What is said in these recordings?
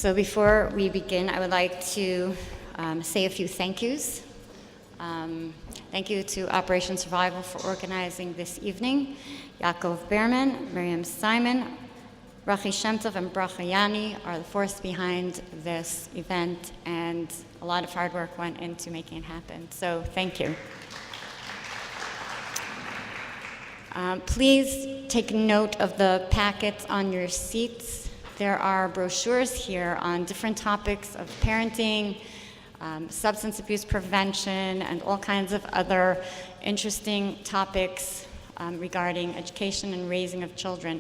So before we begin, I would like to say a few thank yous. Thank you to Operation Survival for organizing this evening. Yaakov Berman, Miriam Simon, Rachi Shemtov, and Bracha Yani are the force behind this event, and a lot of hard work went into making it happen. So thank you. Please take note of the packets on your seats. There are brochures here on different topics of parenting, substance abuse prevention, and all kinds of other interesting topics regarding education and raising of children.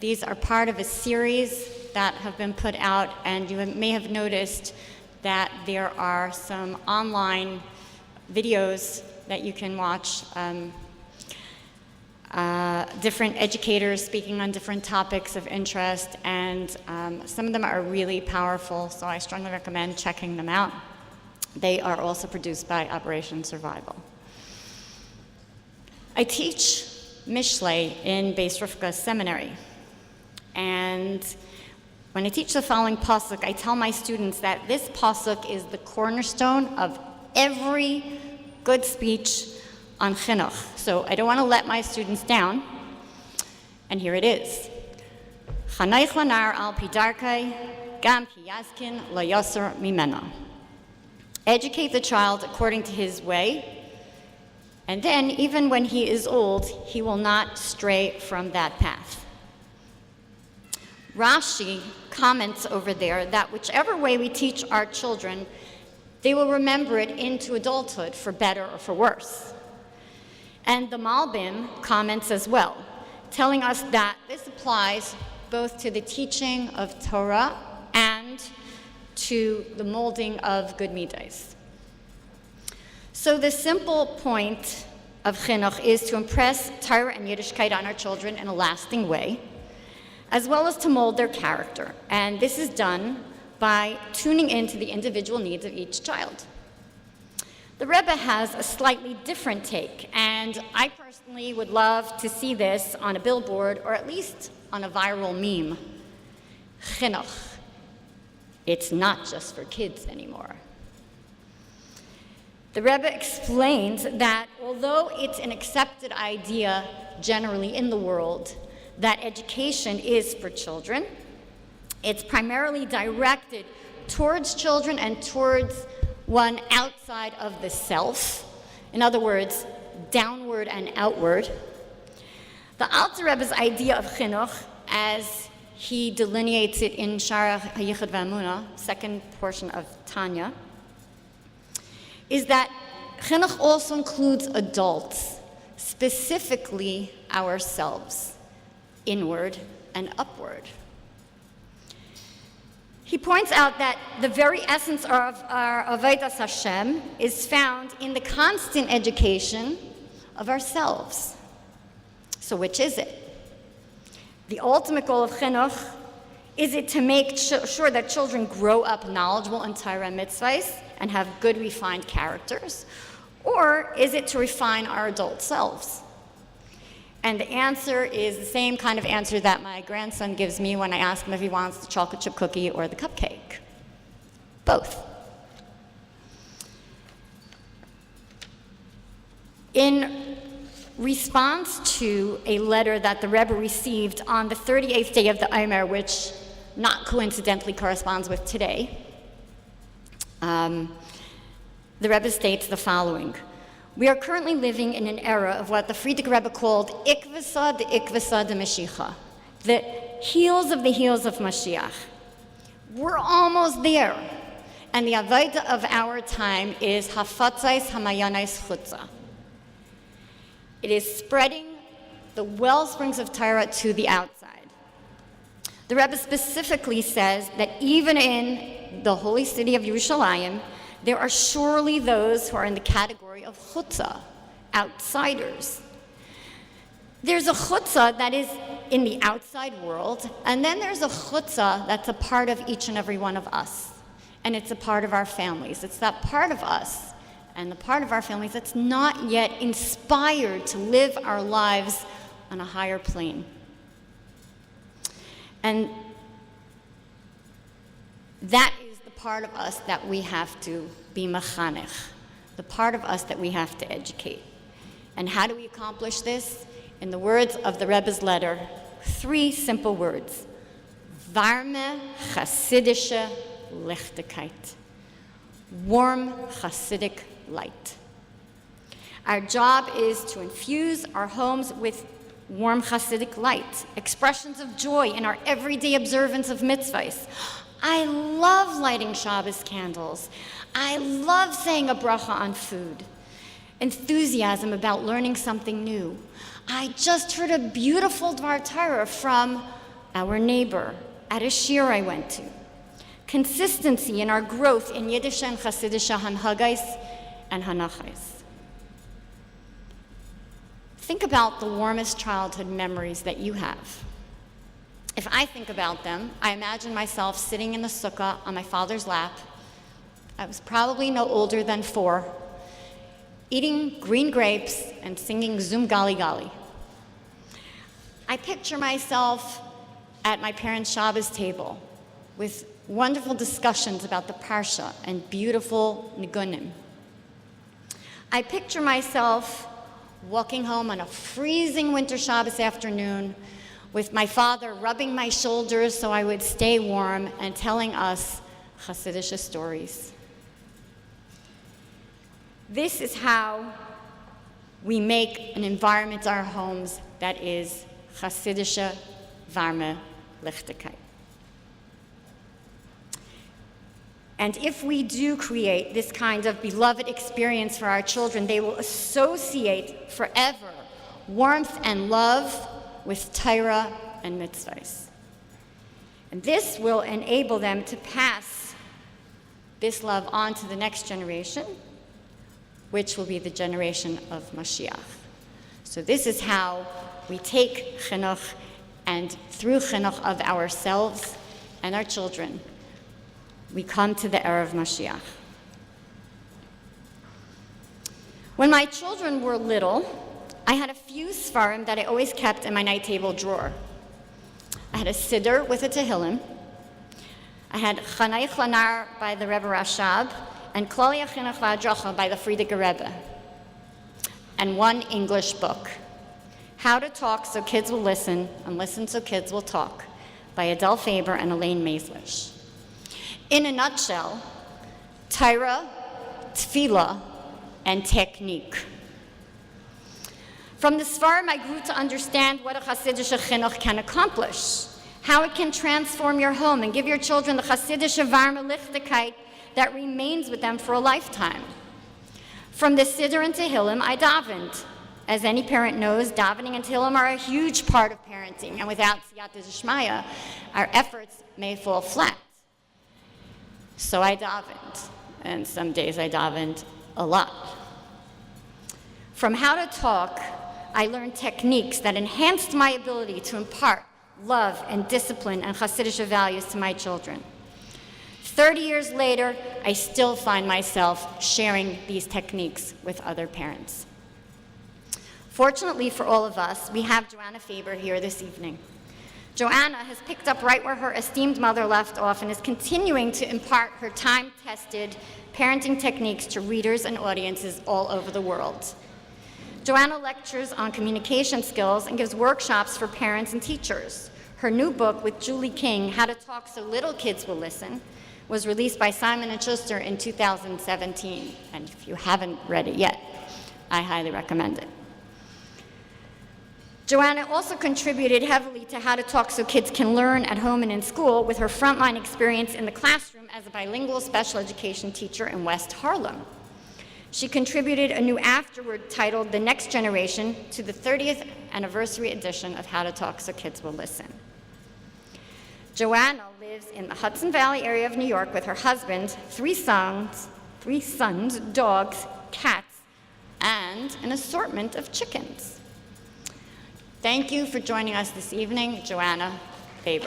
These are part of a series that have been put out, and you may have noticed that there are some online videos that you can watch. Different educators speaking on different topics of interest, and some of them are really powerful, so I strongly recommend checking them out. They are also produced by Operation Survival. I teach Mishlei in Beis Rivka Seminary, and when I teach the following pasuk, I tell my students that this pasuk is the cornerstone of every good speech on chinuch. So I don't want to let my students down, and here it is. Chanayich lanar al pi darkei, gam ki yazkin lo yasser mimena. Educate the child according to his way, and then even when he is old, he will not stray from that path. Rashi comments over there that whichever way we teach our children, they will remember it into adulthood, for better or for worse. And the Malbim comments as well, telling us that this applies both to the teaching of Torah and to the molding of good midas. So the simple point of chinuch is to impress Torah and lichtikeit on our children in a lasting way, as well as to mold their character. And this is done by tuning into the individual needs of each child. The Rebbe has a slightly different take, and I personally would love to see this on a billboard or at least on a viral meme. Chinuch. It's not just for kids anymore. The Rebbe explains that although it's an accepted idea generally in the world that education is for children, it's primarily directed towards children and towards one outside of the self. In other words, downward and outward. The Alter Rebbe's idea of chinuch, as he delineates it in Shara HaYichud V'Amunah, second portion of Tanya, is that chinuch also includes adults, specifically ourselves, inward and upward. He points out that the very essence of our Avodas Hashem is found in the constant education of ourselves. So which is it? The ultimate goal of chinuch, is it to make sure that children grow up knowledgeable in Torah and mitzvahs and have good refined characters? Or is it to refine our adult selves? And the answer is the same kind of answer that my grandson gives me when I ask him if he wants the chocolate chip cookie or the cupcake. Both. In response to a letter that the Rebbe received on the 38th day of the Omer, which not coincidentally corresponds with today, the Rebbe states the following. We are currently living in an era of what the Frierdiker Rebbe called ikvasa de Mashiach, the heels of the heels of Mashiach. We're almost there. And the avodah of our time is hafatzais hamayanais chutza. It is spreading the wellsprings of Torah to the outside. The Rebbe specifically says that even in the holy city of Yerushalayim, there are surely those who are in the category of chutzah, outsiders. There's a chutzah that is in the outside world, and then there's a chutzah that's a part of each and every one of us. And it's a part of our families. It's that part of us and the part of our families that's not yet inspired to live our lives on a higher plane. And That is the part of us that we have to be mechanech, the part of us that we have to educate. And how do we accomplish this? In the words of the Rebbe's letter, 3 simple words: varmeh, chassidishe, lichtikeit. Warm chassidic light. Our job is to infuse our homes with warm chassidic light, expressions of joy in our everyday observance of mitzvahs. I love lighting Shabbos candles. I love saying a bracha on food. Enthusiasm about learning something new. I just heard a beautiful Dvar Torah from our neighbor at a shir I went to. Consistency in our growth in Yiddish and chassidishe hanhagais and hanachais. Think about the warmest childhood memories that you have. If I think about them, I imagine myself sitting in the sukkah on my father's lap. I was probably no older than 4, eating green grapes and singing Zum Gali Gali. I picture myself at my parents' Shabbos table with wonderful discussions about the Parsha and beautiful nigunim. I picture myself walking home on a freezing winter Shabbos afternoon with my father rubbing my shoulders so I would stay warm and telling us chassidishe stories. This is how we make an environment in our homes that is chassidishe, varmeh, lichtikeit. And if we do create this kind of beloved experience for our children, they will associate forever warmth and love with Torah and mitzvahs. And this will enable them to pass this love on to the next generation, which will be the generation of Mashiach. So this is how we take chinuch, and through chinuch of ourselves and our children, we come to the era of Mashiach. When my children were little, I had a few svarim that I always kept in my night table drawer. I had a siddur with a tehillim. I had Chanay Chanar by the Rebbe Rashab and Klali Chinuch V'Hadracha by the Frierdiker Rebbe, and one English book, How to Talk So Kids Will Listen and Listen So Kids Will Talk by Adele Faber and Elaine Maislish. In a nutshell, Torah, tefillah, and technique. From the Svarim, I grew to understand what a chassidishe chinuch can accomplish, how it can transform your home and give your children the chassidishe varmeh lichtikeit that remains with them for a lifetime. From the siddur and tehillim, I davened. As any parent knows, davening and tehillim are a huge part of parenting, and without siyata d'shmaya, our efforts may fall flat. So I davened, and some days I davened a lot. From How to Talk, I learned techniques that enhanced my ability to impart love and discipline and chassidishe values to my children. 30 years later, I still find myself sharing these techniques with other parents. Fortunately for all of us, we have Joanna Faber here this evening. Joanna has picked up right where her esteemed mother left off and is continuing to impart her time-tested parenting techniques to readers and audiences all over the world. Joanna lectures on communication skills and gives workshops for parents and teachers. Her new book with Julie King, How to Talk So Little Kids Will Listen, was released by Simon & Schuster in 2017. And if you haven't read it yet, I highly recommend it. Joanna also contributed heavily to How to Talk So Kids Can Learn at home and in school with her frontline experience in the classroom as a bilingual special education teacher in West Harlem. She contributed a new afterword titled The Next Generation to the 30th anniversary edition of How to Talk So Kids Will Listen. Joanna lives in the Hudson Valley area of New York with her husband, three sons, dogs, cats, and an assortment of chickens. Thank you for joining us this evening, Joanna Faber.